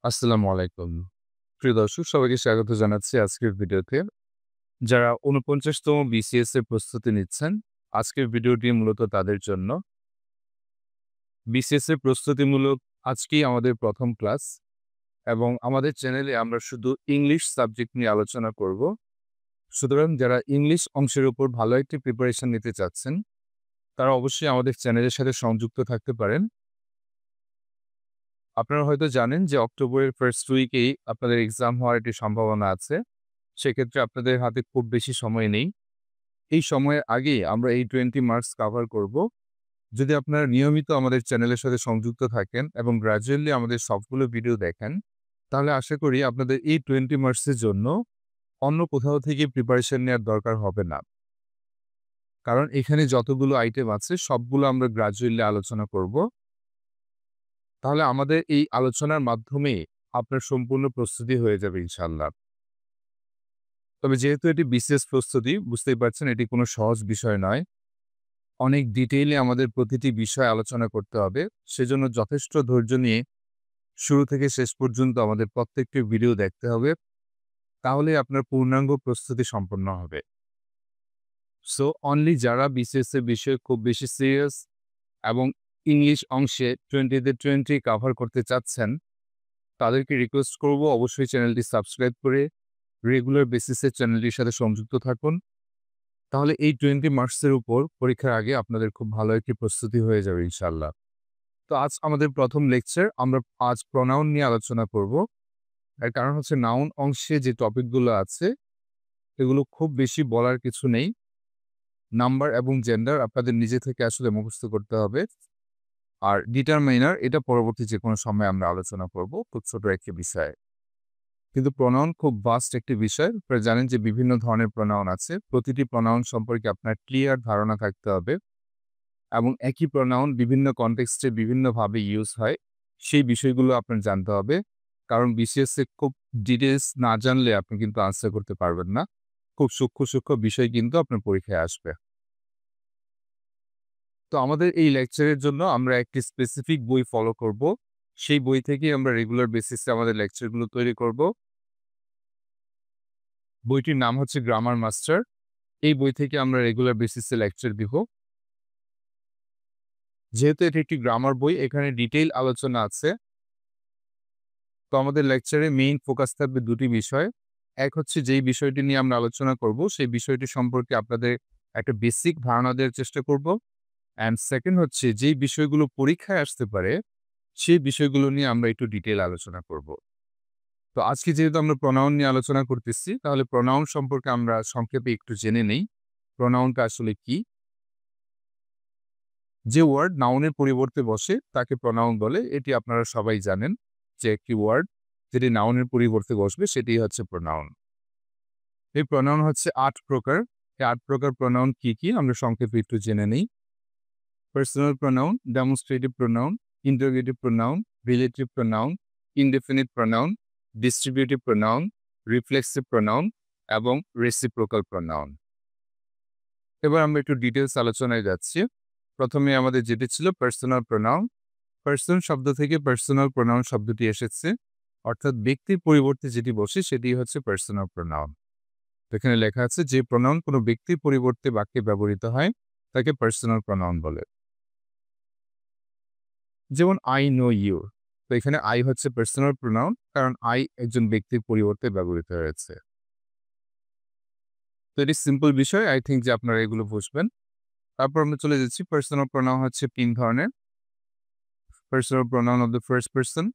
আসসালামু আলাইকুম। প্রিয় দর্শক সবাইকে স্বাগত জানাচ্ছি আজকের ভিডিওতে। যারা ৪৯তম বিসিএস এর প্রস্তুতি নিচ্ছেন, আজকের ভিডিওটি মূলত তাদের জন্য। বিসিএস এর প্রস্তুতিমূলক আজকেই আমাদের ১ম ক্লাস এবং আমাদের চ্যানেলে আমরা শুধু ইংলিশ সাবজেক্ট নিয়ে আলোচনা করব। সুতরাং যারা ইংলিশ অংশের উপর ভালো একটি প্রিপারেশন নিতে চাচ্ছেন, তারা অবশ্যই আমাদের চ্যানেলের সাথে সংযুক্ত থাকতে পারেন। আপনারা হয়তো জানেন যে অক্টোবরের ফার্স্ট উইকেই আপনাদের এক্সাম হওয়ার একটি সম্ভাবনা আছে। সেক্ষেত্রে আপনাদের হাতে খুব বেশি সময় নেই। এই সময়ের আগেই আমরা এই 20 মার্কস কভার করব। যদি আপনারা নিয়মিত আমাদের চ্যানেলের সাথে সংযুক্ত থাকেন এবং গ্র্যাজুয়ালি আমাদের সবগুলো ভিডিও দেখেন, তাহলে আশা করি আপনাদের এই 20 মার্কসের জন্য অন্য কোথাও থেকে প্রিপারেশন নেওয়ার দরকার হবে না। কারণ এখানে যতগুলো আইটেম আছে সবগুলো আমরা গ্র্যাজুয়ালি আলোচনা করব। তাহলে আমাদের এই আলোচনার মাধ্যমে আপনার সম্পূর্ণ প্রস্তুতি হয়ে যাবে ইনশাআল্লাহ। তবে যেহেতু এটি বিসিএস প্রস্তুতি, বুঝতেই পারছেন এটি কোনো সহজ বিষয় নয়। অনেক ডিটেইলে আমাদের প্রতিটি বিষয় আলোচনা করতে হবে। সেজন্য যথেষ্ট ধৈর্য নিয়ে শুরু থেকে শেষ পর্যন্ত আমাদের প্রত্যেকটি ভিডিও দেখতে হবে। তাহলেই আপনার পূর্ণাঙ্গ প্রস্তুতি সম্পন্ন হবে। সো অনলি যারা বিসিএস এর বিষয়ে খুব বেশি সিরিয়াস এবং ইংলিশ অংশে 20-20 কভার করতে চাচ্ছেন, তাদেরকে রিকোয়েস্ট করব অবশ্যই চ্যানেলটি সাবস্ক্রাইব করে রেগুলার বেসিসে চ্যানেলটির সাথে সংযুক্ত থাকুন। তাহলে এই 20 মার্কসের উপর পরীক্ষার আগে আপনাদের খুব ভালো একটি প্রস্তুতি হয়ে যাবে ইনশাআল্লাহ। তো আজ আমাদের ১ম লেকচার আমরা আজ প্রোনাউন নিয়ে আলোচনা করব। এর কারণ হচ্ছে নাউন অংশে যে টপিকগুলো আছে এগুলো খুব বেশি বলার কিছু নেই। নাম্বার এবং জেন্ডার আপনাদের নিজে থেকে আসলে মুখস্থ করতে হবে। আর ডিটারমাইনার এটা পরবর্তী যেকোনো সময় আমরা আলোচনা করব, খুব ছোট একটি বিষয়। কিন্তু প্রোনাউন খুব ভাস্ট একটি বিষয়। আপনারা জানেন যে বিভিন্ন ধরনের প্রোনাউন আছে। প্রতিটি প্রোনাউন সম্পর্কে আপনার ক্লিয়ার ধারণা থাকতে হবে এবং একই প্রোনাউন বিভিন্ন কনটেক্সটে বিভিন্নভাবে ইউজ হয়, সেই বিষয়গুলো আপনার জানতে হবে। কারণ বিসিএস এ খুব ডিটেইলস না জানলে আপনি কিন্তু আনসার করতে পারবেন না। খুব সূক্ষ্ম বিষয় কিন্তু আপনার পরীক্ষায় আসবে। তো আমাদের এই লেকচারের জন্য আমরা একটি স্পেসিফিক বই ফলো করব। সেই বই থেকেই আমরা রেগুলার বেসিসে আমাদের লেকচারগুলো তৈরি করব। বইটির নাম হচ্ছে গ্রামার মাস্টার। এই বই থেকে আমরা রেগুলার বেসিসে লেকচার দিব। যেহেতু এটি একটি গ্রামার বই, এখানে ডিটেইল আলোচনা আছে। তো আমাদের লেকচারে মেইন ফোকাস থাকবে দুটি বিষয়। এক হচ্ছে যেই বিষয়টি নিয়ে আমরা আলোচনা করব, সেই বিষয়টি সম্পর্কে আপনাদের একটা বেসিক ধারণা দেওয়ার চেষ্টা করব। অ্যান্ড সেকেন্ড হচ্ছে যেই বিষয়গুলো পরীক্ষায় আসতে পারে, সেই বিষয়গুলো নিয়ে আমরা একটু ডিটেইল আলোচনা করব। তো আজকে যেহেতু আমরা প্রোনাউন নিয়ে আলোচনা করতেছি, তাহলে প্রোনাউন সম্পর্কে আমরা সংক্ষেপে একটু জেনে নেই। প্রোনাউনটা আসলে কি? যে ওয়ার্ড নাউনের পরিবর্তে বসে তাকে প্রোনাউন বলে। এটি আপনারা সবাই জানেন যে একটি ওয়ার্ড যেটি নাউনের পরিবর্তে বসবে সেটিই হচ্ছে প্রোনাউন। এই প্রোনাউন হচ্ছে ৮ প্রকার। এই ৮ প্রকার প্রোনাউন কি আমরা সংক্ষেপে একটু জেনে নেই। Personal pronoun, demonstrative pronoun, interrogative pronoun, relative pronoun, indefinite pronoun, distributive pronoun, reflexive pronoun এবং রেসিপ্রোকাল প্রোনাউন। এবার আমরা একটু ডিটেইলস আলোচনায় যাচ্ছি। প্রথমে আমাদের যেটি ছিল পার্সোনাল প্রোনাউন। পার্সন শব্দ থেকে পার্সোনাল প্রোনাউন শব্দটি এসেছে। অর্থাৎ ব্যক্তির পরিবর্তে যেটি বসে সেটি হচ্ছে পার্সোনাল প্রোনাউন। এখানে লেখা আছে যে প্রোনাউন কোনো ব্যক্তির পরিবর্তে বাক্যে ব্যবহৃত হয় তাকে পার্সোনাল প্রোনাউন বলে। যেমন আই নো ইউ। তো এখানে আই হচ্ছে পার্সোনাল প্রোনাউন, কারণ আই একজন ব্যক্তির পরিবর্তে ব্যবহৃত হয়েছে। তো এটি সিম্পল বিষয়, আই থিংক যে আপনারা এগুলো বুঝবেন। তারপর আমরা চলে যাচ্ছি পার্সোনাল প্রোনাউন হচ্ছে ৩ ধরনের। Personal pronoun of the first person,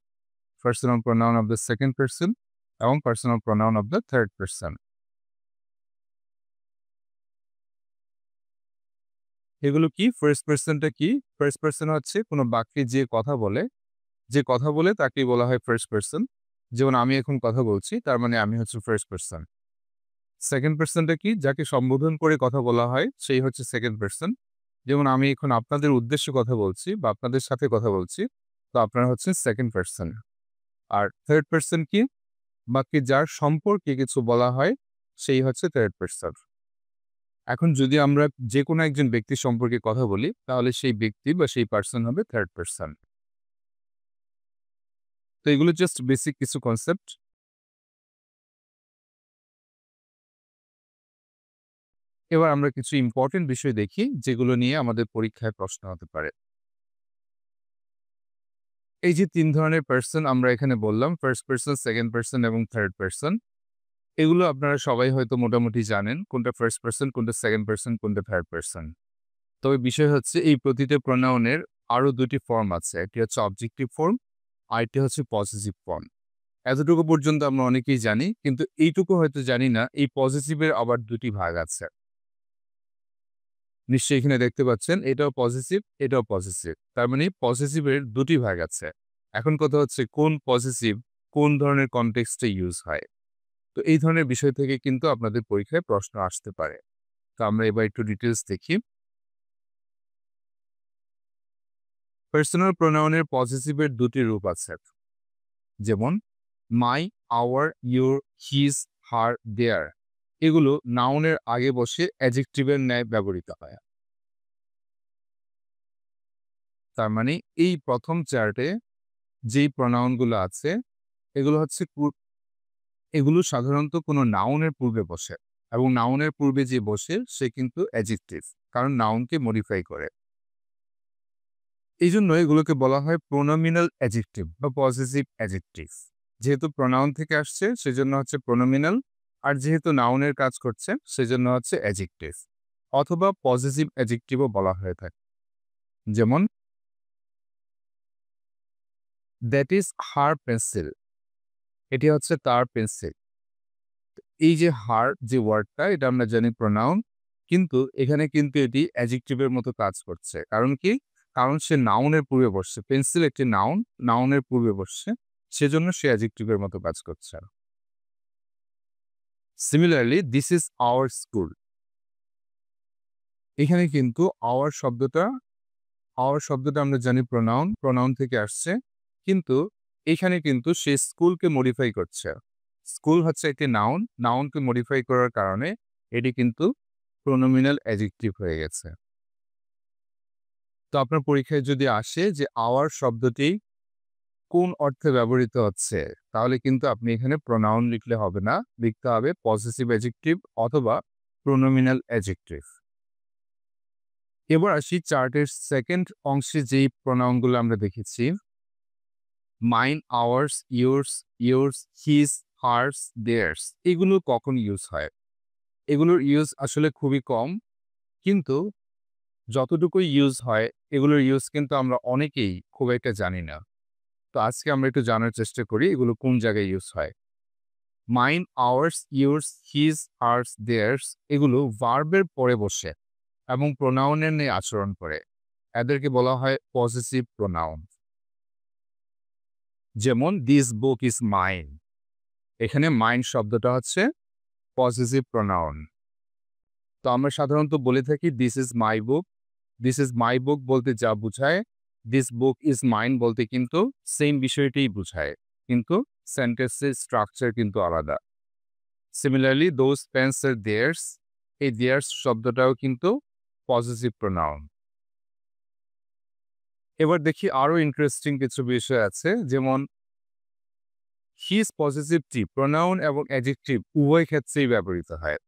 personal pronoun of the second person এবং personal pronoun of the third person. এগুলো কি? ফার্স্ট পারসনটা কি? ফার্স্ট পারসন হচ্ছে কোনো বাক্যে যে কথা বলে তাকেই বলা হয় ফার্স্ট পারসন। যেমন আমি এখন কথা বলছি, তার মানে আমি হচ্ছে ফার্স্ট পারসন। সেকেন্ড পারসনটা কি? যাকে সম্বোধন করে কথা বলা হয় সেই হচ্ছে সেকেন্ড পারসন। যেমন আমি এখন আপনাদের উদ্দেশ্যে কথা বলছি বা আপনাদের সাথে কথা বলছি, তো আপনারা হচ্ছেন সেকেন্ড পারসন। আর থার্ড পারসন কি? বাক্যে যার সম্পর্কে কিছু বলা হয় সেই হচ্ছে থার্ড পারসন। এখন যদি আমরা যেকোনো একজন ব্যক্তি সম্পর্কে কথা বলি, তাহলে সেই ব্যক্তি বা সেই পারসন হবে থার্ড পারসন। তো এগুলো জাস্ট বেসিক কিছু কনসেপ্ট। এবার আমরা কিছু ইম্পর্টেন্ট বিষয় দেখি যেগুলো নিয়ে আমাদের পরীক্ষায় প্রশ্ন হতে পারে। এই যে ৩ ধরনের পারসন আমরা এখানে বললাম, ফার্স্ট পারসন, সেকেন্ড পারসন এবং থার্ড পারসন। এগুলো আপনারা সবাই হয়তো মোটামুটি জানেন কোনটা ফার্স্ট পারসন, কোনটা সেকেন্ড পারসন, কোনটা থার্ড পারসন। তবে বিষয় হচ্ছে এই প্রতিটা প্রোনাউনের আরো ২ টি ফর্ম আছে। একটি হচ্ছে অবজেক্টিভ ফর্ম, আরেকটি হচ্ছে পসেসিভ ফর্ম। এতটুকু পর্যন্ত আমরা অনেকেই জানি, কিন্তু এইটুকু হয়তো জানি না এই পজিটিভের আবার ২ টি ভাগ আছে। নিশ্চয়ই এখানে দেখতে পাচ্ছেন এটাও পজিটিভ, এটাও পজিটিভ। তার মানে পজিটিভের ২ টি ভাগ আছে। এখন কথা হচ্ছে কোন পজিটিভ কোন ধরনের কনটেক্সটে ইউজ হয়। তো এই ধরনের বিষয় থেকে কিন্তু আপনাদের পরীক্ষায় প্রশ্ন আসতে পারে। তো আমরা এবার একটু ডিটেইলস দেখি। পার্সোনাল প্রোনাউনের পজিটিভের ২ টি রূপ আছে। যেমন মাই, আওয়ার, ইউর, হিজ, হার, দেয়ার। এগুলো নাউনের আগে বসে অ্যাডজেক্টিভের ন্যায় ব্যবহৃত হয়। তার মানে এই প্রথম চার্টে যেই প্রোনাউনগুলো আছে এগুলো হচ্ছে এগুলো সাধারণত কোনো নাউনের পূর্বে বসে এবং নাউনের পূর্বে যে বসে সে কিন্তু অ্যাডজেক্টিভ, কারণ নাউনকে মডিফাই করে। এই জন্য এগুলোকে বলা হয় প্রোনোমিনাল অ্যাডজেক্টিভ বা পজিটিভ অ্যাডজেক্টিভ। যেহেতু প্রোনাউন থেকে আসছে সেজন্য হচ্ছে প্রোনোমিনাল, আর যেহেতু নাউনের কাজ করছে সেজন্য হচ্ছে অ্যাডজেক্টিভ অথবা পজিটিভ অ্যাডজেক্টিভও বলা হয়ে থাকে। যেমন দ্যাট ইজ হার পেন্সিল, এটি হচ্ছে তার পেন্সিল। এই যে হার যে ওয়ার্ডটা এটা আমরা জানি প্রোনাউন, কিন্তু এখানে কিন্তু এটি অ্যাডজেক্টিভের মতো কাজ করছে। কারণ কি? কারণ সে নাউনের পূর্বে বসছে। পেন্সিল একটি নাউন, নাউনের পূর্বে বসছে, সেজন্য সে অ্যাডজেক্টিভের মতো কাজ করছে। Similarly this is our school. এখানে কিন্তু আওয়ার শব্দটা আমরা জানি প্রোনাউন, প্রোনাউন থেকে আসছে, কিন্তু এখানে কিন্তু সে স্কুলকে মডিফাই করছে। স্কুল হচ্ছে একটি নাউন, নাউনকে মডিফাই করার কারণে এটি কিন্তু প্রোনোমিনাল অ্যাডজেক্টিভ হয়ে গেছে। তো আপনার পরীক্ষায় যদি আসে যে আওয়ার শব্দটি কোন অর্থে ব্যবহৃত হচ্ছে, তাহলে কিন্তু আপনি এখানে প্রোনাউন লিখলে হবে না, লিখতে হবে পসেসিভ অ্যাডজেক্টিভ অথবা প্রোনোমিনাল অ্যাডজেক্টিভ। এবার আসি চার্টের সেকেন্ড অংশে যেই প্রোনাউনগুলো আমরা দেখেছি, mine, ours, yours, his, hers, theirs. এগুলো কখন ইউজ হয়? এগুলোর ইউজ আসলে খুবই কম, কিন্তু যতটুকুই ইউজ হয় এগুলোর ইউজ কিন্তু আমরা অনেকেই খুব একটা জানি না। তো আজকে আমরা একটু জানার চেষ্টা করি এগুলো কোন জায়গায় ইউজ হয়। Mine, ours, yours, his, hers, theirs এগুলো ভার্বের পরে বসে এবং প্রোনাউনের নিয়ে আচরণ করে। এদেরকে বলা হয় পসেসিভ প্রোনাউন। যেমন দিস বুক ইজ মাইন, এখানে মাইন শব্দটা হচ্ছে পসেসিভ প্রোনাউন। তো আমরা সাধারণত বলে থাকি this is my book. This is my book বলতে যা বুঝায়, দিস বুক ইজ মাইন বলতে কিন্তু সেম বিষয়টাই বুঝায়, কিন্তু সেন্টেন্সের স্ট্রাকচার কিন্তু আলাদা। Similarly those pens are theirs, এই দেয়ার্স শব্দটাও কিন্তু পসেসিভ প্রোনাউন। এবার দেখি আরো ইন্টারেস্টিং কিছু বিষয় আছে, যেমন হিজ পসেসিভটি প্রোনাউন এবং অ্যাডজেক্টিভ উভয় ক্ষেত্রেই ব্যবহৃত হয়।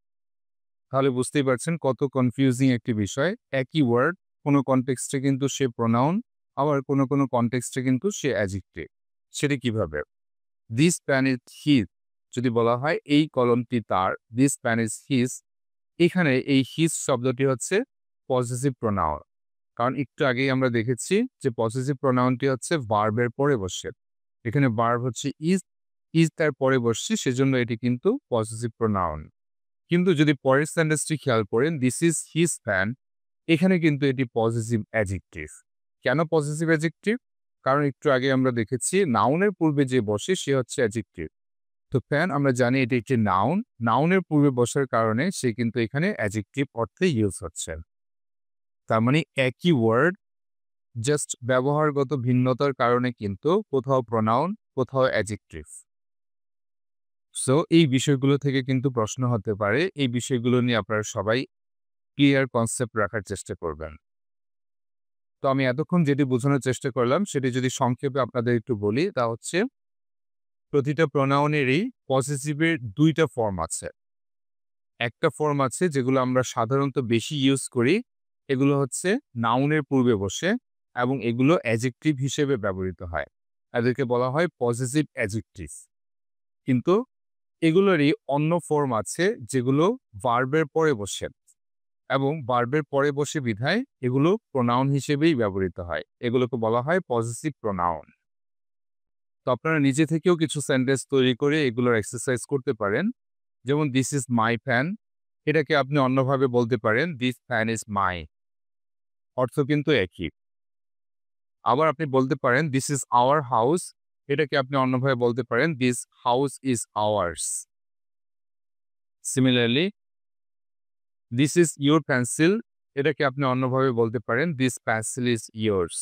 তাহলে বুঝতেই পারছেন কত কনফিউজিং একটি বিষয়। একই ওয়ার্ড কোনো কনটেক্সটে কিন্তু সে প্রোনাউন, আবার কোনো কনটেক্সটে কিন্তু সে অ্যাডজেক্টিভ। সেটা কিভাবে? দিস প্যান ইজ হিজ, যদি বলা হয় এই কলমটি তার, দিস প্যান ইজ হিজ, এখানে এই হিজ শব্দটি হচ্ছে পসেসিভ প্রোনাউন। কারণ একটু আগেই আমরা দেখেছি যে পসেসিভ প্রোনাউনটি হচ্ছে ভার্বের পরে বসে। এখানে ভার্ব হচ্ছে ইজ, ইজ তার পরে বসছে, সেজন্য এটি কিন্তু পসেসিভ প্রোনাউন। কিন্তু যদি পরের সেন্টেন্সটি খেয়াল করেন, দিস ইজ হিজ ফ্যান, এখানে কিন্তু এটি পসেসিভ অ্যাডজেক্টিভ। কেন পসেসিভ অ্যাডজেক্টিভ? কারণ একটু আগে আমরা দেখেছি নাউনের পূর্বে যে বসে সে হচ্ছে অ্যাডজেক্টিভ। তো ফ্যান আমরা জানি এটি একটি নাউন, নাউনের পূর্বে বসার কারণে সে কিন্তু এখানে অ্যাডজেক্টিভ অর্থে ইউজ হচ্ছে। তার মানে একই ওয়ার্ড, জাস্ট ব্যবহারগত ভিন্নতার কারণে কিন্তু কোথাও প্রোনাউন, কোথাও অ্যাডজেক্টিভ। সো এই বিষয়গুলো থেকে কিন্তু প্রশ্ন হতে পারে। এই বিষয়গুলো নিয়ে আপনারা সবাই ক্লিয়ার কনসেপ্ট রাখার চেষ্টা করবেন। তো আমি এতক্ষণ যেটি বোঝানোর চেষ্টা করলাম সেটি যদি সংক্ষেপে আপনাদের একটু বলি, তা হচ্ছে প্রতিটা প্রোনাউনেরই পসেসিভের ২টা ফর্ম আছে। একটা ফর্ম আছে যেগুলো আমরা সাধারণত বেশি ইউজ করি, এগুলো হচ্ছে নাউনের পূর্বে বসে এবং এগুলো অ্যাডজেক্টিভ হিসেবে ব্যবহৃত হয়। এদেরকে বলা হয় পসেসিভ অ্যাডজেক্টিভ। কিন্তু এগুলোরই অন্য ফর্ম আছে যেগুলো ভার্বের পরে বসে এবং ভার্বের পরে বসে বিধায় এগুলো প্রোনাউন হিসেবেই ব্যবহৃত হয়। এগুলোকে বলা হয় পসেসিভ প্রোনাউন। তো আপনারা নিজে থেকেও কিছু সেন্টেন্স তৈরি করে এগুলোর এক্সারসাইজ করতে পারেন। যেমন দিস ইজ মাই ফ্যান, এটাকে আপনি অন্যভাবে বলতে পারেন দিস ফ্যান ইজ মাই, অর্থ কিন্তু একই। আবার আপনি বলতে পারেন দিস ইজ আওয়ার হাউস, এটাকে আপনি অন্যভাবে বলতে পারেন this house is ours. Similarly this is your pencil, এটাকে আপনি অন্যভাবে বলতে পারেন this pencil is yours.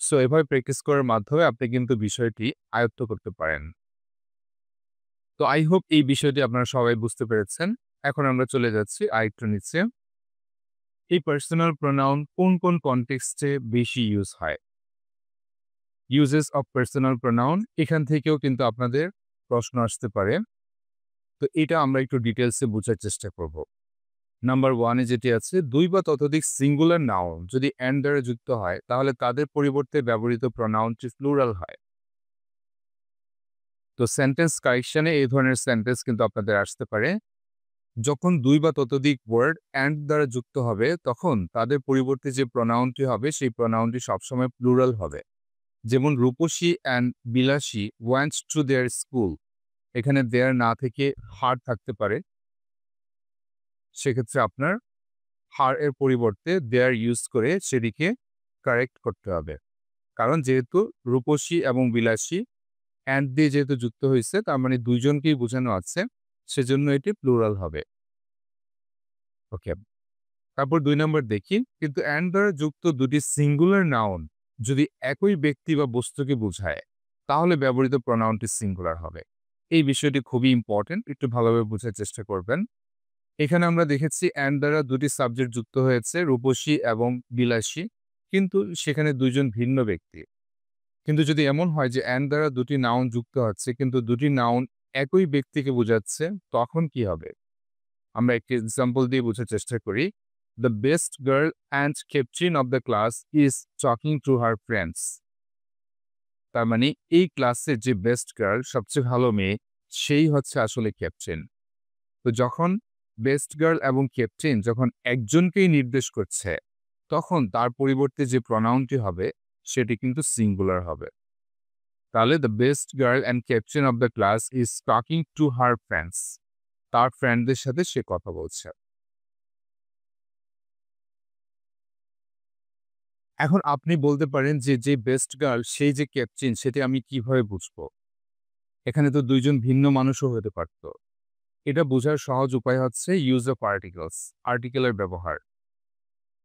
So এভাবে প্র্যাকটিস করার মাধ্যমে আপনি কিন্তু বিষয়টি আয়ত্ত করতে পারেন। তো আই হোপ এই বিষয়টি আপনারা সবাই বুঝতে পেরেছেন। এখন আমরা চলে যাচ্ছি আরেকটু নিচে। এই পার্সোনাল প্রোনাউন কোন কোন কনটেক্সটে বেশি ইউজ হয়? ইউজেস অফ পার্সোনাল প্রোনাউন, এখান থেকেও কিন্তু আপনাদের প্রশ্ন আসতে পারে। তো এটা আমরা একটু ডিটেলসে বোঝার চেষ্টা করব। নাম্বার 1 এ যেটি আছে, ২ বা ততোধিক সিঙ্গুলার নাউন যদি অ্যান্ড দ্বারা যুক্ত হয় তাহলে তাদের পরিবর্তে ব্যবহৃত প্রোনাউনটি প্লুরাল হয়। তো সেন্টেন্স কারেকশনে এই ধরনের সেন্টেন্স কিন্তু আপনাদের আসতে পারে। যখন ২ বা ততোধিক ওয়ার্ড অ্যান্ড দ্বারা যুক্ত হবে তখন তাদের পরিবর্তে যে প্রোনাউনটি হবে সেই প্রোনাউনটি সবসময় প্লুরাল হবে। যেমন রূপসী অ্যান্ড বিলাসী ওয়েন্ট টু দেয়ার স্কুল, এখানে দেয়ার না থেকে হার থাকতে পারে, সেক্ষেত্রে আপনার হার এর পরিবর্তে দেয়ার ইউজ করে সেটিকে কারেক্ট করতে হবে। কারণ যেহেতু রূপসী এবং বিলাসী অ্যান্ড দিয়ে যেহেতু যুক্ত হয়েছে তার মানে দুইজনকেই বোঝানো আছে, সেজন্য এটি প্লুরাল হবে। ওকে, তারপর ২ নম্বর দেখি, কিন্তু অ্যান্ড দ্বারা যুক্ত দুটি সিঙ্গুলার নাউন যদি একই ব্যক্তি বা বস্তুকে বোঝায় তাহলে ব্যবহৃত প্রোনাউনটি সিঙ্গুলার হবে। এই বিষয়টি খুবই ইম্পর্টেন্ট, একটু ভালোভাবে বোঝার চেষ্টা করবেন। এখানে আমরা দেখেছি অ্যান্ড দ্বারা দুটি সাবজেক্ট যুক্ত হয়েছে, রূপসী এবং বিলাসী, কিন্তু সেখানে দুইজন ভিন্ন ব্যক্তি। কিন্তু যদি এমন হয় যে অ্যান্ড দ্বারা দুটি নাউন যুক্ত হচ্ছে কিন্তু দুটি নাউন একই ব্যক্তিকে বোঝাচ্ছে, তখন কি হবে? আমরা একটি এক্সাম্পল দিয়ে বোঝার চেষ্টা করি। The best girl and captain of the class is talking to her friends. তার মানে এই ক্লাসের যে বেস্ট গার্ল, সবচেয়ে ভালো মেয়ে, সেই হচ্ছে আসলে ক্যাপ্টেন। তো যখন বেস্ট গার্ল এবং ক্যাপ্টেন যখন একজনকেই নির্দেশ করছে তখন তার পরিবর্তে যে প্রোনাউনটি হবে সেটি কিন্তু সিঙ্গুলার হবে। তাহলে the best girl and captain of the class is talking to her friends, তার ফ্রেন্ডদের সাথে সে কথা বলছে। এখন আপনি বলতে পারেন যে যে বেস্ট গার্ল সেই যে ক্যাপ্টেন সেটি আমি কিভাবে বুঝবো? এখানে তো দুইজন ভিন্ন মানুষও হতে পারত। এটা বোঝার সহজ উপায় হচ্ছে ইউজ অফ আর্টিকেলস, আর্টিকেলের ব্যবহার।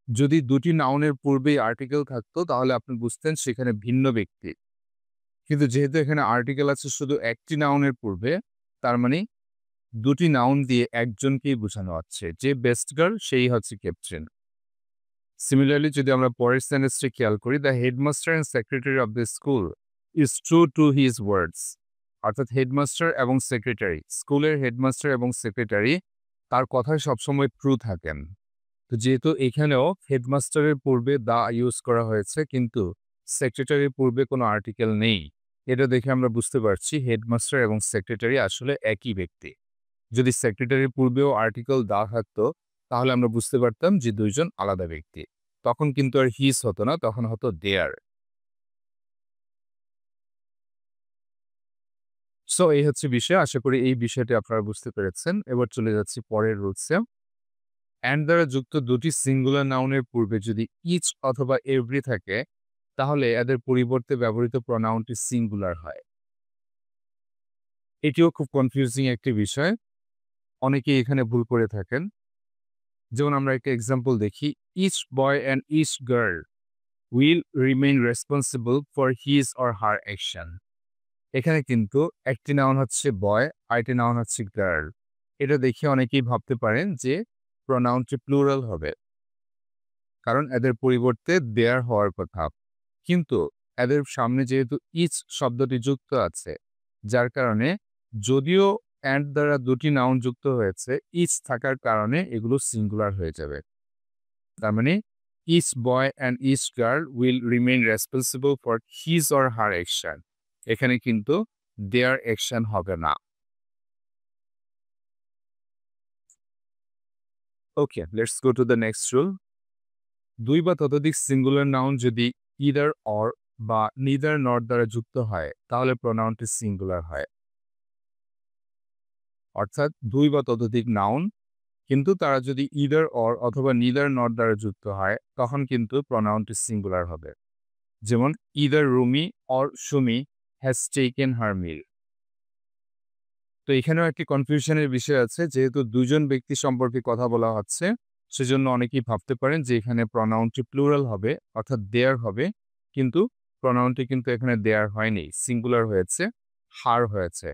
যদি দুটি নাউনের পূর্বেই আর্টিকেল থাকতো তাহলে আপনি বুঝতেন সেখানে ভিন্ন ব্যক্তি। কিন্তু যেহেতু এখানে আর্টিকেল আছে শুধু একটি নাউনের পূর্বে, তার মানে দুটি নাউন দিয়ে একজনকেই বোঝানো হচ্ছে, যে বেস্ট গার্ল সেই হচ্ছে ক্যাপ্টেন। সিমিলারলি যদি আমরা পরের সেন্টেন্সটি খেয়াল করি, the headmaster and secretary of the school is true to his words. অর্থাৎ হেডমাস্টার এবং সেক্রেটারি, স্কুলের হেডমাস্টার এবং সেক্রেটারি তার কথায় সবসময় ট্রু থাকেন। তো যেহেতু এখানেও হেডমাস্টারের পূর্বে দা ইউজ করা হয়েছে কিন্তু সেক্রেটারির পূর্বে কোনো আর্টিকেল নেই, এটা দেখে আমরা বুঝতে পারছি হেডমাস্টার এবং সেক্রেটারি আসলে একই ব্যক্তি। যদি সেক্রেটারির পূর্বেও আর্টিকেল দা থাকতো তাহলে আমরা বুঝতে পারতাম যে দুইজন আলাদা ব্যক্তি। তখন কিন্তু আর হিজ হতো না, তখন হতো দেয়ার। সো এই হচ্ছে বিষয়। আশা করি এই বিষয়টি আপনারা বুঝতে পেরেছেন। এবার চলে যাচ্ছি পরের রুলসে। অ্যান্ড দ্বারা যুক্ত দুটি সিঙ্গুলার নাউনের পূর্বে যদি ইচ অথবা এভরি থাকে তাহলে এদের পরিবর্তে ব্যবহৃত প্রোনাউনটি সিঙ্গুলার হয়। এটিও খুব কনফিউজিং একটি বিষয়, অনেকেই এখানে ভুল করে থাকেন। যেমন আমরা একটা এক্সাম্পল দেখি, each boy and each girl will remain responsible for his or her action. এখানে কিন্তু একটি নাউন হচ্ছে বয়, আরেকটি নাউন হচ্ছে গার্ল। এটা দেখে অনেকেই ভাবতে পারেন যে প্রোনাউনটি প্লুরাল হবে, কারণ এদের পরিবর্তে দেয়ার হওয়ার কথা। কিন্তু এদের সামনে যেহেতু ইচ শব্দটি যুক্ত আছে যার কারণে যদিও অ্যান্ড দ্বারা দুটি নাউন যুক্ত হয়েছে, ইচ থাকার কারণে এগুলো সিঙ্গুলার হয়ে যাবে। তার মানে each boy and each girl will remain responsible for his or her action. এখানে কিন্তু দেয়ার অ্যাকশন হবে না। Okay, let's go to the next rule. দুই বা ততোধিক সিঙ্গুলার নাউন যদি ইদার অর বা নিদার নট দ্বারা যুক্ত হয় তাহলে প্রোনাউনটি সিঙ্গুলার হয়। অর্থাৎ দুই বা ততোধিক নাউন কিন্তু তারা যদি ইদার অর অথবা নিদার নট দ্বারা যুক্ত হয় তখন কিন্তু প্রোনাউনটি সিঙ্গুলার হবে। যেমন either Rumi or Sumi has taken her meal. তো এখানেও একটি কনফিউশনের বিষয় আছে, যেহেতু দুজন ব্যক্তি সম্পর্কে কথা বলা হচ্ছে সেজন্য অনেকেই ভাবতে পারেন যে এখানে প্রোনাউনটি প্লুরাল হবে অর্থাৎ দেয়ার হবে, কিন্তু প্রোনাউনটি কিন্তু এখানে দেয়ার হয়নি, সিঙ্গুলার হয়েছে, হার হয়েছে।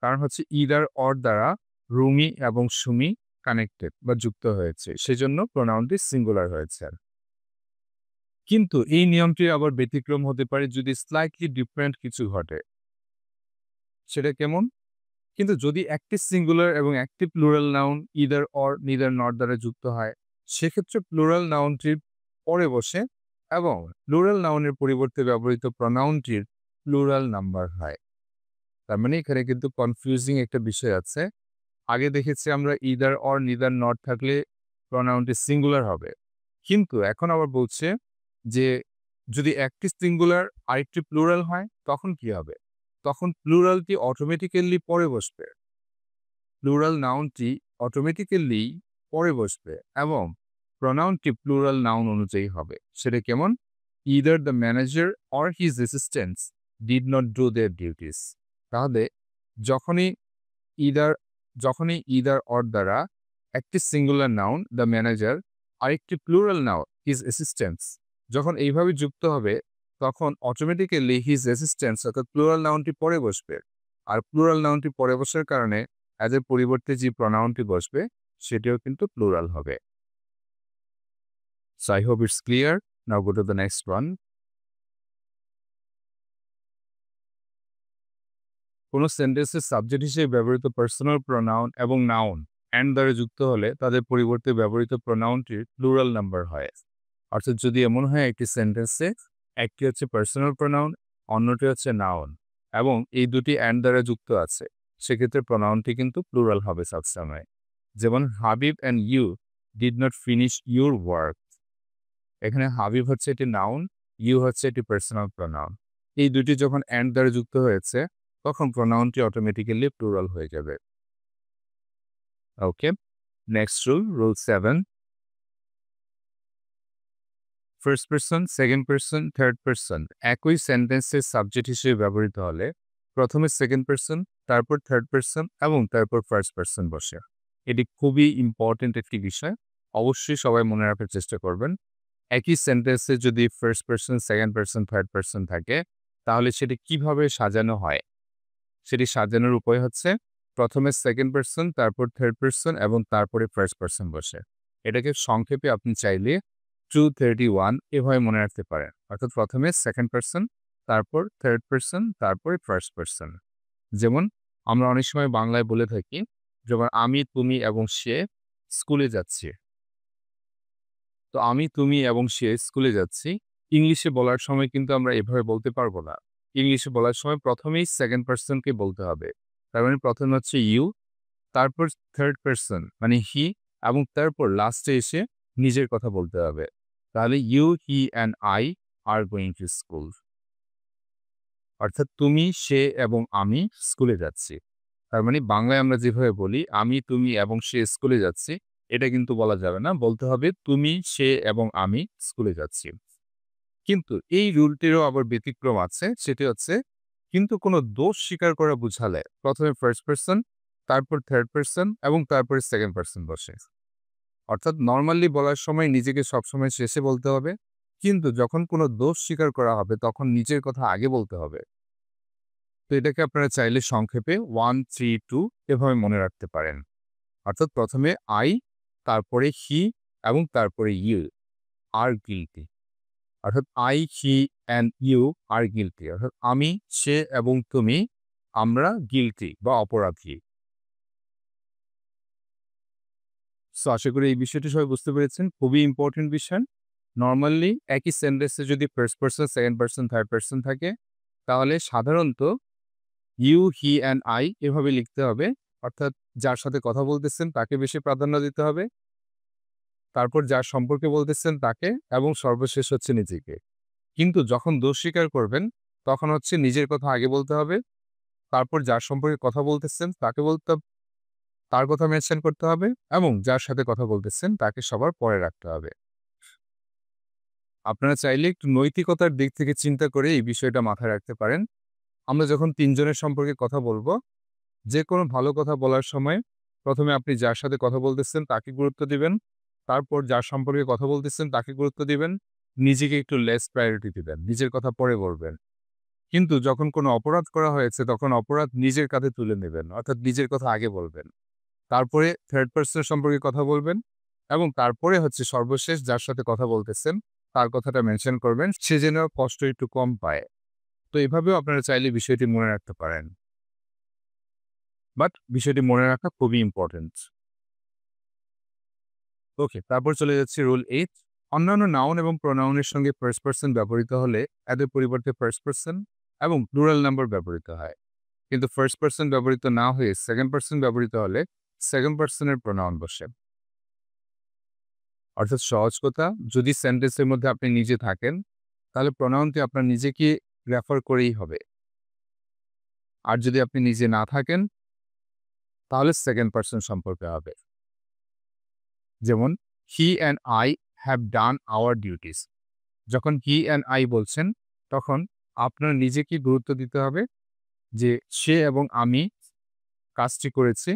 কারণ হচ্ছে ইদার অর দ্বারা রুমি এবং সুমি কানেক্টেড বা যুক্ত হয়েছে, সেজন্য প্রোনাউনটি সিঙ্গুলার হয়েছে। কিন্তু এই নিয়মটি আবার ব্যতিক্রম হতে পারে যদি স্লাইটলি ডিফারেন্ট কিছু ঘটে। সেটা কেমন? কিন্তু যদি একটি সিঙ্গুলার এবং একটি plural noun either or neither not দ্বারা যুক্ত হয় সেক্ষেত্রে প্লুরাল নাউনটির পরে বসে এবং প্লুরাল নাউনের পরিবর্তে ব্যবহৃত প্রোনাউনটির প্লুরাল নাম্বার হয়। তার মানে এখানে কিন্তু কনফিউজিং একটা বিষয় আছে। আগে দেখেছি আমরা ইদার অর নিদার নট থাকলে প্রোনাউনটি সিঙ্গুলার হবে, কিন্তু এখন আবার বলছে যে যদি একটি সিঙ্গুলার আরেকটি প্লুরাল হয় তখন কি হবে? তখন প্লুরালটি অটোমেটিক্যালি পরে বসবে, প্লুরাল নাউনটি অটোমেটিক্যালি পরে বসবে এবং প্রোনাউনটি প্লুরাল নাউন অনুযায়ী হবে। সেটা কেমন? Either the manager or his assistants did not do their duties. তাহলে যখনই ইদার ইদার অর দ্বারা একটি সিঙ্গুলার নাউন দ্য ম্যানেজার আরেকটি প্লুরাল নাউন হিজ অ্যাসিস্ট্যান্টস যখন এইভাবে যুক্ত হবে তখন অটোমেটিক্যালি হিজ অ্যাসিস্ট্যান্টস অর্থাৎ প্লুরাল নাউনটি পরে বসবে। আর প্লুরাল নাউনটি পরে বসার কারণে এর পরিবর্তে যে প্রোনাউনটি বসবে সেটিও কিন্তু প্লুরাল হবে। So I hope it's clear. Now go to the next one. কোনো সেন্টেন্সের সাবজেক্ট হিসেবে ব্যবহৃত পার্সোনাল প্রোনাউন এবং নাউন অ্যান্ড দ্বারা যুক্ত হলে তাদের পরিবর্তে ব্যবহৃত প্রোনাউনটির প্লুরাল নাম্বার হয়। অর্থাৎ যদি এমন হয় একটি সেন্টেন্সে একটি হচ্ছে পার্সোনাল প্রোনাউন, অন্যটি হচ্ছে নাউন এবং এই দুটি অ্যান্ড দ্বারা যুক্ত আছে, সেক্ষেত্রে প্রোনাউনটি কিন্তু প্লুরাল হবে সবসময়। যেমন Habib and you did not finish your work. এখানে হাবিব হচ্ছে একটি নাউন, ইউ হচ্ছে একটি পার্সোনাল প্রোনাউন। এই দুটি যখন অ্যান্ড দ্বারা যুক্ত হয়েছে তখন প্রোনাউনটি অটোমেটিক্যালি প্লুরাল হয়ে যাবে। Okay, next rule, rule 7। First person, second person, third person একই সেন্টেন্সের সাবজেক্ট হিসেবে ব্যবহৃত হলে প্রথমে সেকেন্ড পারসন, তারপর থার্ড পারসন এবং তারপর ফার্স্ট পারসন বসে। এটি খুবই ইম্পর্টেন্ট একটি বিষয়, অবশ্যই সবাই মনে রাখার চেষ্টা করবেন। একই সেন্টেন্সে যদি first person, second person, third person থাকে তাহলে সেটি কিভাবে সাজানো হয়? সেটি সাজানোর উপায় হচ্ছে প্রথমে সেকেন্ড পারসন, তারপর থার্ড পারসন এবং তারপরে ফার্স্ট পারসন বসে। এটাকে সংক্ষেপে আপনি চাইলে 231 এভাবে মনে রাখতে পারেন। অর্থাৎ প্রথমে সেকেন্ড পারসন, তারপর থার্ড পারসন, তারপরে ফার্স্ট পারসন। যেমন আমরা অনেক সময় বাংলায় বলে থাকি, যেমন আমি, তুমি এবং সে স্কুলে যাচ্ছে। তো আমি, তুমি এবং সে স্কুলে যাচ্ছি। ইংলিশে বলার সময় কিন্তু আমরা এভাবে বলতে পারবো না। ইংলিশে বলার সময় প্রথমেই সেকেন্ড পারসনকে বলতে হবে। তার মানে প্রথমে হচ্ছে ইউ, তারপর থার্ড পারসন মানে হি এবং তারপর লাস্টে এসে নিজের কথা বলতে হবে। তাহলে you, he and I are going to school. অর্থাৎ তুমি, সে এবং আমি স্কুলে যাচ্ছি। তার মানে বাংলায় আমরা যেভাবে বলি আমি, তুমি এবং সে স্কুলে যাচ্ছি, এটা কিন্তু বলা যাবে না। বলতে হবে তুমি, সে এবং আমি স্কুলে যাচ্ছি। কিন্তু এই রুলটিরও আবার ব্যতিক্রম আছে, সেটি হচ্ছে কিন্তু কোনো দোষ স্বীকার করা বুঝালে প্রথমে ফার্স্ট পারসন, তারপর থার্ড পারসন এবং তারপরে সেকেন্ড পারসন বসে। অর্থাৎ নর্মালি বলার সময় নিজেকে সবসময় শেষে বলতে হবে, কিন্তু যখন কোনো দোষ স্বীকার করা হবে তখন নিজের কথা আগে বলতে হবে। তো এটাকে আপনারা চাইলে সংক্ষেপে 1, 3, 2 এভাবে মনে রাখতে পারেন। অর্থাৎ প্রথমে আই, তারপরে হি এবং তারপরে ইউ আর গিলটি। অর্থাৎ I, he and you are guilty. অর্থাৎ আমি, সে এবং তুমি আমরা গিল্টি বা অপরাধী। সো আশা করি এই বিষয়টি সবাই বুঝতে পেরেছেন। খুবই ইম্পর্টেন্ট বিষয়। নরমালি একই সেন্টেন্সে যদি first person, second person, third person থাকে, তাহলে সাধারণত ইউ, হি অ্যান্ড আই এভাবে লিখতে হবে। অর্থাৎ যার সাথে কথা বলতেছেন তাকে বেশি প্রাধান্য দিতে হবে। তারপর যার সম্পর্কে বলতেছেন তাকে, এবং সর্বশেষ হচ্ছে নিজেকে। কিন্তু যখন দোষ স্বীকার করবেন, তখন হচ্ছে নিজের কথা আগে বলতে হবে। তারপর যার সম্পর্কে কথা বলতেছেন তাকে তার কথা মেনশন করতে হবে, এবং যার সাথে কথা বলতেছেন তাকে সবার পরে রাখতে হবে। আপনারা চাইলে একটু নৈতিকতার দিক থেকে চিন্তা করে এই বিষয়টা মাথায় রাখতে পারেন। আমরা যখন ৩ জনের সম্পর্কে কথা বলবো, যেকোনো ভালো কথা বলার সময় ১ম এ আপনি যার সাথে কথা বলতেছেন তাকে গুরুত্ব দিবেন। তারপর যার সম্পর্কে কথা বলতেছেন তাকে গুরুত্ব দিবেন। নিজেকে একটু লেস প্রায়োরিটি দিবেন। নিজের কথা পরে বলবেন। কিন্তু যখন কোনো অপরাধ করা হয়েছে তখন অপরাধ নিজের কাঁধে তুলে নেবেন। অর্থাৎ নিজের কথা আগে বলবেন। তারপরে থার্ড পারসন এর সম্পর্কে কথা বলবেন, এবং তারপরে হচ্ছে সর্বশেষ যার সাথে কথা বলতেছেন তার কথাটা মেনশন করবেন। সে যেন কষ্ট একটু কম পায়। তো এভাবেও আপনারা চাইলে বিষয়টি মনে রাখতে পারেন। বাট বিষয়টি মনে রাখা খুবই ইম্পোর্টেন্ট। ওকে, তারপর চলে যাচ্ছি রুল 8। অন্যান্য নাউন এবং প্রোনাউনের সঙ্গে ফার্স্ট পারসন ব্যবহৃত হলে এদের পরিবর্তে ফার্স্ট পারসন এবং প্লুরাল নাম্বার ব্যবহৃত হয়। কিন্তু ফার্স্ট পারসন ব্যবহৃত না হয়ে সেকেন্ড পারসন ব্যবহৃত হলে সেকেন্ড পারসনের প্রোনাউন বসে। অর্থাৎ সহজ কথা, যদি সেন্টেন্সের মধ্যে আপনি নিজে থাকেন, তাহলে প্রোনাউনটি আপনার নিজেকে রেফার করেই হবে। আর যদি আপনি নিজে না থাকেন, তাহলে সেকেন্ড পারসন সম্পর্কে হবে। যেমন, হি and I have done hour duties. যখন হি অ্যান্ড আই বলছেন, তখন আপনার নিজেকে গুরুত্ব দিতে হবে যে সে এবং আমি কাজটি করেছি।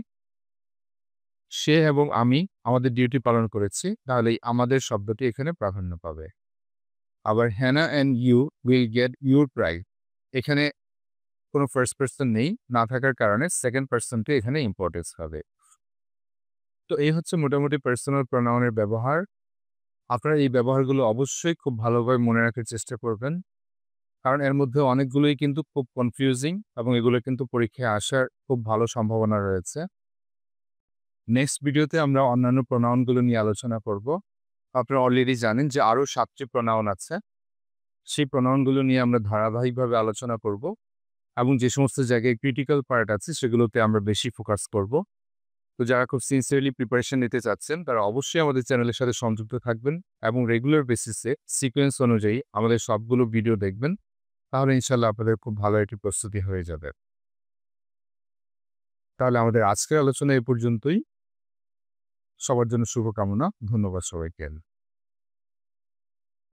সে এবং আমি আমাদের ডিউটি পালন করেছি। তাহলে এই আমাদের শব্দটি এখানে প্রাধান্য পাবে। আবার Hannah and you will get your prize. এখানে কোনো ফার্স্ট পারসন নেই, না থাকার কারণে সেকেন্ড পারসনটি এখানে ইম্পর্টেন্স হবে। তো এই হচ্ছে মোটামুটি পার্সোনাল প্রোনাউনের ব্যবহার। আপনারা এই ব্যবহারগুলো অবশ্যই খুব ভালোভাবে মনে রাখার চেষ্টা করবেন। কারণ এর মধ্যে অনেকগুলোই কিন্তু খুব কনফিউজিং, এবং এগুলো কিন্তু পরীক্ষায় আসার খুব ভালো সম্ভাবনা রয়েছে। নেক্সট ভিডিওতে আমরা অন্যান্য প্রোনাউনগুলো নিয়ে আলোচনা করব। আপনারা অলরেডি জানেন যে আরও ৭টি প্রোনাউন আছে। সেই প্রোনাউনগুলো নিয়ে আমরা ধারাবাহিকভাবে আলোচনা করব, এবং যে সমস্ত জায়গায় ক্রিটিক্যাল পার্ট আছে সেগুলোতে আমরা বেশি ফোকাস করব। তো যারা খুব সিনসিয়ারলি প্রিপারেশন নিতে চাচ্ছেন তারা অবশ্যই আমাদের চ্যানেলের সাথে সংযুক্ত থাকবেন, এবং রেগুলার বেসিসে সিকোয়েন্স অনুযায়ী আমাদের সবগুলো ভিডিও দেখবেন। তাহলে ইনশাল্লাহ আপনাদের খুব ভালো একটি প্রস্তুতি হয়ে যাবে। তাহলে আমাদের আজকের আলোচনা এ পর্যন্তই। সবার জন্য শুভকামনা। ধন্যবাদ সবাইকে।